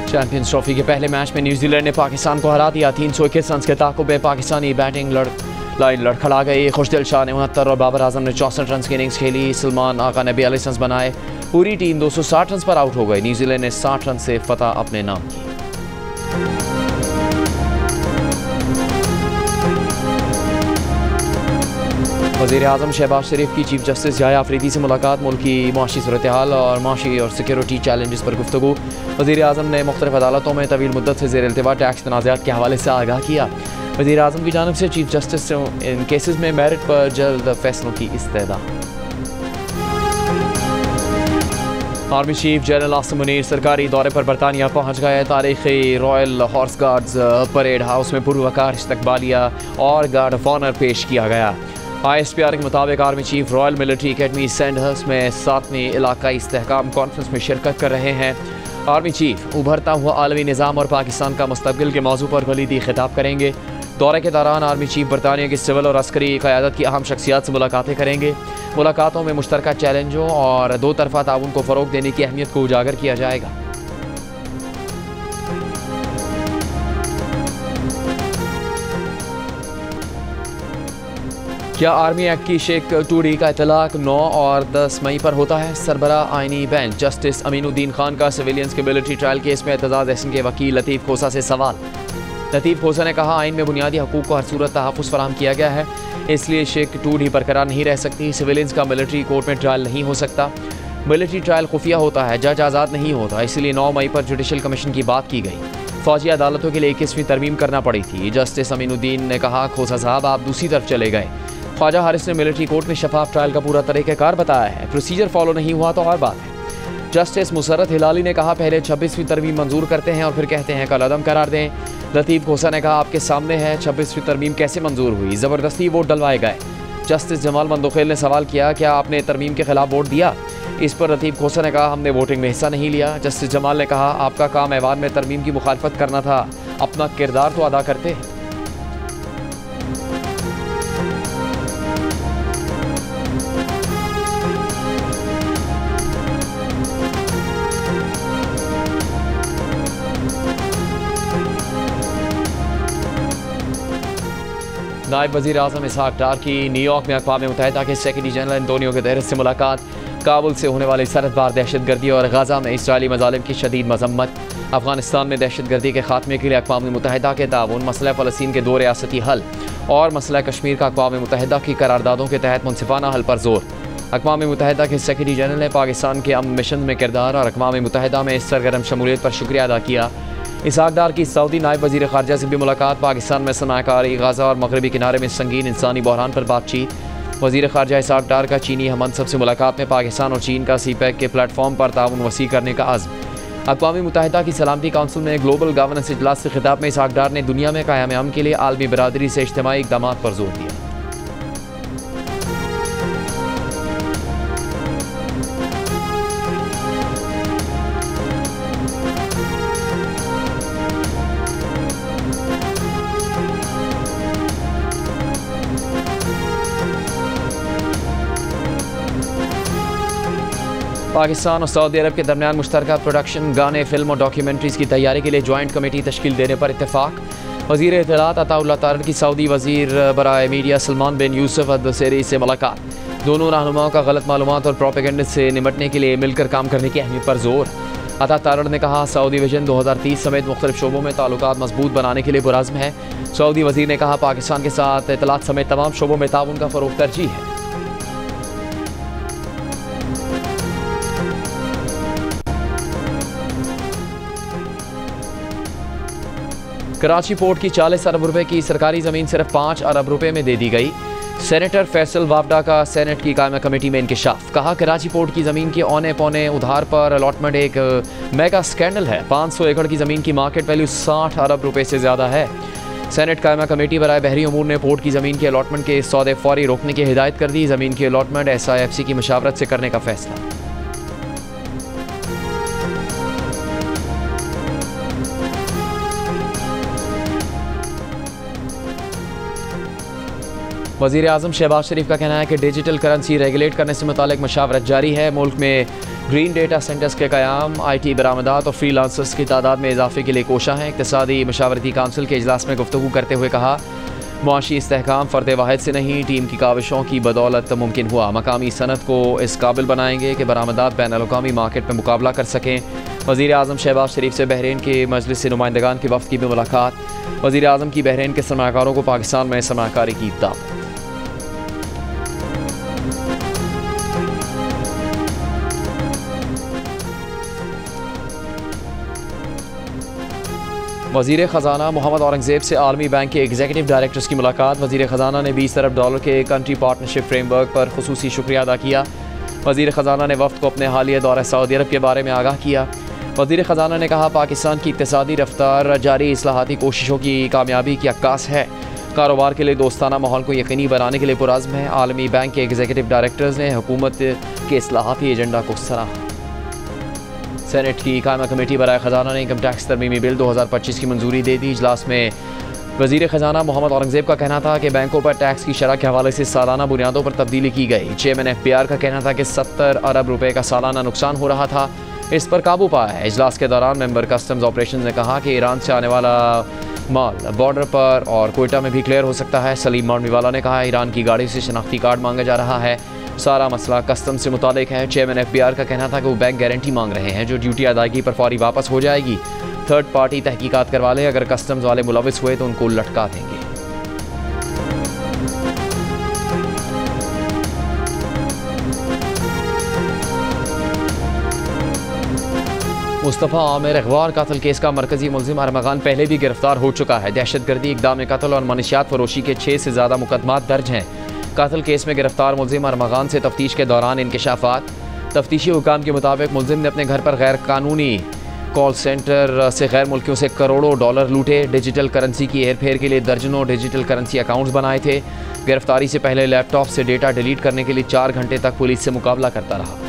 Champions trophy के पहले match में न्यूजीलैंड ने पाकिस्तान को हरा दिया। 321 रन के ताकुब में पाकिस्तानी बैटिंग लाइन लड़खड़ा गई। खुशदिल शाह ने 69 और बाबर आजम ने 64 रन की इनिंग्स खेली। सलमान आगा ने 42 रन बनाए। पूरी टीम 260 रन पर आउट हो गई। न्यूजीलैंड ने 60 रन से फतह अपने नाम की। वज़ीर आज़म शहबाज शरीफ की चीफ जस्टिस जाया अफरीदी से मुलाकात। मुल्क की मुआशी सूरत हाल और मुआशी और सिक्योरिटी चैलेंजेस पर गुफ्तगू। वज़ीर आज़म ने मुख्तलिफ अदालतों में तवील मुद्दत से ज़ेर इल्तिवा टैक्स तनाज़ात के हवाले से आगाह किया। वज़ीर आज़म की जानिब से चीफ जस्टिस से इन केसेस में मेरिट पर जल्द फैसलों की इस्तदा। Army chief general Asim Munir सरकारी दौरे पर बरतानिया पहुँच गए। तारीखी royal horse guards parade house में पुरवकार इस्तकबालिया और गार्ड ऑफ ऑनर पेश किया गया। ISPR के मुताबिक army chief royal military academy Sandhurst में 7वीं इलाकाई इस्तेहकाम कॉन्फ्रेंस में शिरकत कर रहे हैं। आर्मी चीफ उभरता हुआ आलमी निज़ाम और पाकिस्तान का मुस्तक़बिल के मौजू पर कलीदी खिताब करेंगे। दौरे के दौरान आर्मी चीफ बरतानिया की सिविल और अस्करी क़यादत की अहम शख्सियात से मुलाकातें करेंगे। मुलाकातों में मुश्तरका चैलेंजों और दो तरफ़ा ताउन को फ़रोग़ देने की अहमियत को उजागर किया जाएगा। क्या आर्मी एक्ट की शेख 2D का इतलाक 9 और 10 मई पर होता है? सरबरा आइनी बेंच जस्टिस अमीनुद्दीन खान का सिविलियंस के मिलिट्री ट्रायल केस में एतजाज़ एहसन के वकील लतीफ़ खोसा से सवाल। लतीफ़ खोसा ने कहा, आइन में बुनियादी हकूक़ को हर सूरत तहफ़्फ़ुज़ फराहम किया गया है, इसलिए शेख 2D बरकरार नहीं रह सकती। सिविलियंस का मिलिट्री कोर्ट में ट्रायल नहीं हो सकता। मिलिट्री ट्रायल खुफिया होता है, जज आज़ाद नहीं होता, इसलिए 9 मई पर जुडिशल कमीशन की बात की गई। फ़ौजी अदालतों के लिए 21वीं तरमीम करना पड़ी थी। जस्टिस अमीनुद्दीन ने कहा, खोसा साहब आप दूसरी तरफ चले गए। ख्वाजा हारिस ने मिलिट्री कोर्ट में शफाफ ट्रायल का पूरा तरीक़ाकार बताया है, प्रोसीजर फॉलो नहीं हुआ तो और बात है। जस्टिस मुसर्रत हिलाली ने कहा, पहले 26वीं तरमीम मंजूर करते हैं और फिर कहते हैं कल अदम करार दें। लतीफ़ खोसा ने कहा, आपके सामने है 26वीं तरमीम कैसे मंजूर हुई, ज़बरदस्ती वोट डलवाए गए। जस्टिस जमाल मंदोखेल ने सवाल किया, क्या आपने तरमीम के खिलाफ वोट दिया? इस पर लतीफ़ खोसा ने कहा, हमने वोटिंग में हिस्सा नहीं लिया। जस्टिस जमाल ने कहा, आपका काम ऐवान में तरमीम की मुखालफत करना था, अपना किरदार तो अदा करते। नायब वज़ीर आज़म इसहाक़ डार की न्यूयॉर्क में अक़वाम मुत्तहिदा के सेक्रेटरी जनरल एंटोनियो गुतेरेस से मुलाकात। काबुल से होने वाली सरहदपार दहशतगर्दी और गाज़ा में इसराइली मज़ालिम की शदीद मज़म्मत। अफ़गानिस्तान में दहशतगर्दी के खात्मे के लिए अक़वाम मुत्तहिदा के ताउन, मसला फ़लस्तीन के 2 रियासती हल और मसला कश्मीर का अक़वाम मुत्तहिदा की करारदादों के तहत मुनसिफ़ाना हल पर जोर। अक़वाम मुत्तहिदा के सेक्रेटरी जनरल ने पाकिस्तान के अमन मिशन में किरदार और अक़वाम मुत्तहिदा में इस सरगर्म शमूलियत पर शुक्रिया अदा किया। इसहाक़ डार की सऊदी नायब वज़ीर ख़ारजा से भी मुलाकात। पाकिस्तान में सरमायाकारी, गाज़ा और मगरबी किनारे में संगीन इंसानी बहरान पर बातचीत। वज़ीर ख़ारजा इसहाक़ डार का चीनी हममंसब से मुलाकात में पाकिस्तान और चीन का CPEC के प्लेटफॉर्म पर ताउन वसी करने का अज़्म। अक़वाम मुत्तहिदा की सलामती काउंसिल में ग्लोबल गवर्नेंस इजलास से खिताब में इसहाक़ डार ने दुनिया में क़याम अमन के लिए आलमी बरादरी से इज्तिमाई इक़दामात पर जोर दिया। पाकिस्तान और सऊदी अरब के दरमियान मुश्तरका प्रोडक्शन, गाने, फिल्म और डॉक्यूमेंट्रीज़ की तैयारी के लिए जॉइंट कमेटी तश्कील देने पर इत्तेफाक। वज़ीर इत्तलात अताउल्लाह तारड़ की सऊदी वज़ीर बराए मीडिया सलमान बिन यूसुफ अल-दसेरी से मुलाकात। दोनों रहनुमाओं का गलत मालूमात और प्रोपेगेंडा से निपटने के लिए मिलकर काम करने की अहमियत पर जोर। अता तारड़ ने कहा, सऊदी विजन 2030 समेत मुख्तलिफ शोबों में ताल्लुकात मजबूत बनाने के लिए पुरअज़्म है। सऊदी वज़ीर ने कहा, पाकिस्तान के साथ इत्तलात समेत तमाम शोबों में ताउन का फ़रोग़ तरजीह है। कराची पोर्ट की 40 अरब रुपए की सरकारी ज़मीन सिर्फ 5 अरब रुपए में दे दी गई। सेनेटर फैसल वावडा का सेनेट की कायमा कमेटी में इंकिशाफ। कहा, कराची पोर्ट की ज़मीन के औने पौने उधार पर अलॉटमेंट एक मेगा स्कैंडल है। 500 एकड़ की ज़मीन की मार्केट वैल्यू 60 अरब रुपए से ज़्यादा है। सेनेट कायमा कमेटी बराए बहरी अमूर ने पोर्ट की ज़मीन के अलॉटमेंट के सौदे फौरी रोकने की हिदायत कर दी। ज़मीन की अलॉटमेंट SIFC की मशावरत से करने का फैसला। वज़ीर आज़म शहबाज शरीफ का कहना है कि डिजिटल करेंसी रेगुलेट करने से मुतालिक मशावरत जारी है। मुल्क में ग्रीन डेटा सेंटर्स के क़याम, IT बरामदात और फ्रीलांसर्स की तादाद में इजाफे के लिए कोशा हैं। इक़्तिसादी मशावरती काउंसिल के इजलास में गुफ्तगू करते हुए कहा, मुआशी इस्तेहकाम फ़र्द वाहिद से नहीं, टीम की काविशों की बदौलत मुमकिन हुआ। मकामी सनत को इस काबिल बनाएंगे कि बरामदात बैन अल-अक़वामी मार्केट में मुकाबला कर सकें। वज़ीर आज़म शहबाज शरीफ से बहरीन के मजलिस से नुमाइंदगान की वफ़द की भी मुलाकात। वज़ीर आज़म की बहरीन के सरमाकारों को पाकिस्तान में सरमाकारी की दावत। वज़ीर ख़जाना मोहम्मद औरंगज़ेब से आलमी बैंक के एग्जीक्यूटिव डायरेक्टर्स की मुलाकात। वज़ीर ख़जाना ने $20 अरब के कंट्री पार्टनरशिप फ्रेमवर्क पर खुसूसी शुक्रिया अदा किया। वज़ीर ख़जाना ने वफ़द को अपने हालिया दौरा सऊदी अरब के बारे में आगाह किया। वज़ीर ख़जाना ने कहा, पाकिस्तान की इक़्तिसादी रफ्तार जारी इस्लाहाती कोशिशों की कामयाबी की अक्कास है। कारोबार के लिए दोस्ताना माहौल को यकीनी बनाने के लिए पुरज़्म है। आलमी बैंक के एग्जीक्यूटिव डायरेक्टर्स ने हुकूमत के इस्लाहाती एजेंडा को सराहा। सेनेट की कायमा कमेटी बराए ख़जाना ने इनकम टैक्स तरमीमी बिल 2025 की मंजूरी दे दी। इजलास में वज़ीर ख़जाना मोहम्मद औरंगज़ेब का कहना था कि बैंकों पर टैक्स की शरह के हवाले से सालाना बुनियादों पर तब्दीली की गई। चेयरमैन FBR का कहना था कि 70 अरब रुपए का सालाना नुकसान हो रहा था, इस पर काबू पाया है। इजलास के दौरान मेंबर कस्टम्स ऑपरेशन ने कहा कि ईरान से आने वाला माल बॉर्डर पर और कोयटा में भी क्लियर हो सकता है। सलीम मौलवीवाला ने कहा, ईरान की गाड़ी से शनाख्ती कार्ड मांगा जा रहा है, सारा मसला कस्टम से मुतालिक है। चेयरमैन FBR का कहना था कि वो बैंक गारंटी मांग रहे हैं जो ड्यूटी अदायगी पर फौरी वापस हो जाएगी। थर्ड पार्टी तहकीकात करवा ले, अगर कस्टम्स वाले मुलविस हुए तो उनको लटका देंगे। मुस्तफ़ा आमिर अगवा कत्ल केस का मरकजी मुलजिम अरमगान पहले भी गिरफ्तार हो चुका है। दहशतगर्दी, इक़दाम कत्ल और मनशियात फरोशी के 6 से ज़्यादा मुकदमात दर्ज हैं। कत्ल केस में गिरफ्तार मुलजिम अरमगान से तफ्तीश के दौरान इंकशाफात। तफ्तीशी हुकाम के मुताबिक मुलजिम ने अपने घर पर गैर कानूनी कॉल सेंटर से गैर मुल्कियों से करोड़ों डॉलर लूटे। डिजिटल करेंसी की हेर फेर के लिए दर्जनों डिजिटल करेंसी अकाउंट्स बनाए थे। गिरफ्तारी से पहले लैपटॉप से डेटा डिलीट करने के लिए 4 घंटे तक पुलिस से मुकाबला करता रहा।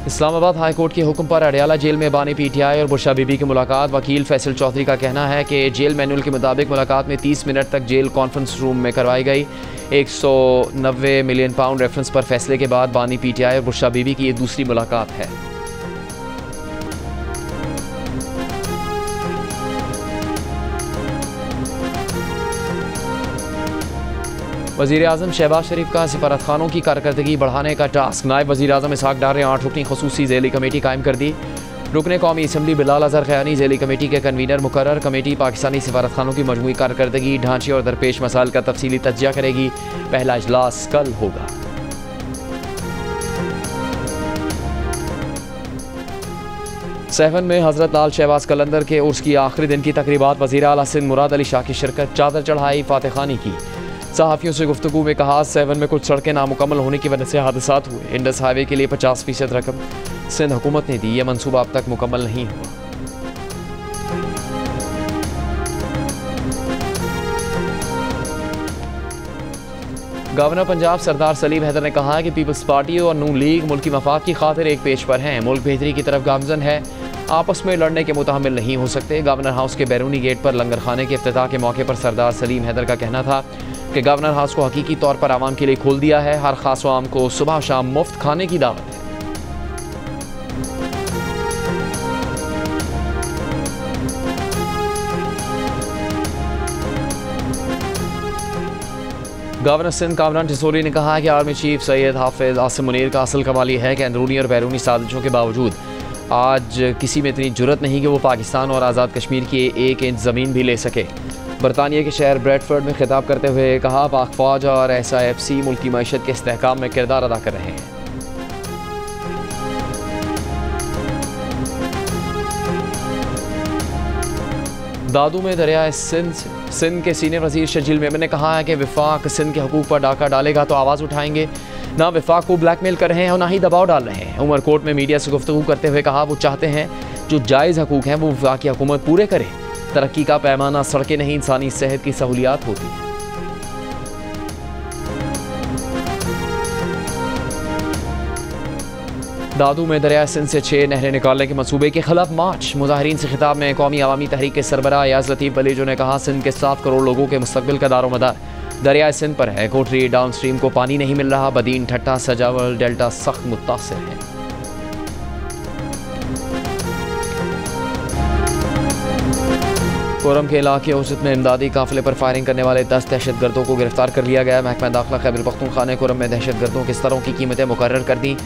इस्लामाबाद हाई कोर्ट के हुक्म पर अडयाला जेल में बानी PTI और बुशरा बीबी की मुलाकात। वकील फैसल चौधरी का कहना है कि जेल मैनुअल के मुताबिक मुलाकात में 30 मिनट तक जेल कॉन्फ्रेंस रूम में करवाई गई। 190 मिलियन पाउंड रेफरेंस पर फैसले के बाद बानी PTI और बुशरा बीबी की ये दूसरी मुलाकात है। वज़ीर आज़म शहबाज शरीफ का सिफारत खानों की कारकर्दगी बढ़ाने का टास्क। नायब वज़ीर आज़म इसहाक डार ने 8 रुकनी ख़ुसूसी ज़ैली कमेटी कायम कर दी। रुकने कौमी असम्बली बिलाल अज़हर ख़यानी ज़ैली कमेटी के कन्वीनर मुकर्रर। कमेटी पाकिस्तानी सिफारत खानों की मजमूई कारकर्दगी, ढांचे और दरपेश मसाइल का तफसीली तज्ज़िया करेगी। पहला इजलास कल होगा। सेवन में हज़रत लाल शहबाज कलंदर के उर्स की आखिरी दिन की तकरीबात। वज़ीर आला सिंध मुराद अली शाह की शिरकत। चादर चढ़ाई, फातह खानी की। सहाफ़ियों से गुफ्तगू में कहा, सेवन में कुछ सड़कें नामुकम्मल होने की वजह से हादसात हुए। इंडस हाईवे के लिए 50% रकम सिंध हुकूमत ने दी, यह मनसूबा अब तक मुकम्मल नहीं हुआ। गवर्नर पंजाब सरदार सलीम हैदर ने कहा कि पीपल्स पार्टी और नून लीग मुल्की मफाद की खातिर एक पेज पर हैं, मुल्क बेहतरी की तरफ गामजन है, आपस में लड़ने के मुतहम्मिल नहीं हो सकते। गवर्नर हाउस के बैरूनी गेट पर लंगर खाने के इफ्तिताह के मौके पर सरदार सलीम हैदर का कहना था कि गवर्नर हाउस को हकीकी तौर पर आवाम के लिए खोल दिया है। हर खास आवाम को सुबह शाम मुफ्त खाने की दावत है। गवर्नर सिंध कामरान टिसोरी ने कहा कि आर्मी चीफ सैयद हाफिज आसिम मुनीर का असल कमाल यह है कि अंदरूनी और बैरूनी साजिशों के बावजूद आज किसी में इतनी जुर्रत नहीं कि वो पाकिस्तान और आज़ाद कश्मीर की 1 इंच ज़मीन भी ले सके। बरतानिया के शहर ब्रैडफर्ड में खिताब करते हुए कहा, पाक फौज और SIFC मुल्क की मईशत के इस्तेहकाम में किरदार अदा कर रहे हैं। दादू में दरिया सिंध के सीनियर वजीर शजील मेमन ने कहा है कि विफाक सिंध के हकूक़ पर डाका डालेगा तो आवाज़ उठाएंगे। ना विफाक को ब्लैकमेल कर रहे हैं और ना ही दबाव डाल रहे हैं। उमरकोट में मीडिया से गुफ्तगू करते हुए कहा, वो चाहते हैं जो जायज़ हकूक़ हैं वो विफाक की हुकूमत पूरे करे। तरक्की का पैमाना सड़कें नहीं, इंसानी सेहत की सहूलियात होती है। दादू में दरिया सिंध से 6 नहरें निकालने के मंसूबे के खिलाफ मार्च। मुजाहिरीन से खिताब में कौमी अवामी तहरीक के सरबराह याज लतीफ़ बलीजो ने कहा, सिंध के 7 करोड़ लोगों के मुस्तकबिल का दारोमदार दरिया सिंध पर है। कोटरी डाउन स्ट्रीम को पानी नहीं मिल रहा। बदीन, ठट्टा, सजावल डेल्टा सख्त मुतासिर है। कोरम के इलाके ओसत में इमदादी काफिले पर फायरिंग करने वाले 10 दहशतगर्दों को गिरफ्तार कर लिया गया। महकमा दाखिला खैबर पख्तूनख्वा ने कोरम में दहशतगर्दों के स्तरों की कीमतें मुकर्रर कर दी।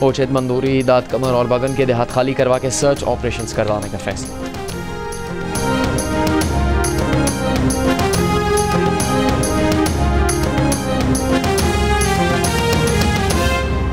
ओछेद, मंदूरी, दाद कमर और बगन के देहात खाली करवा के सर्च ऑपरेशन करवाने का फैसला।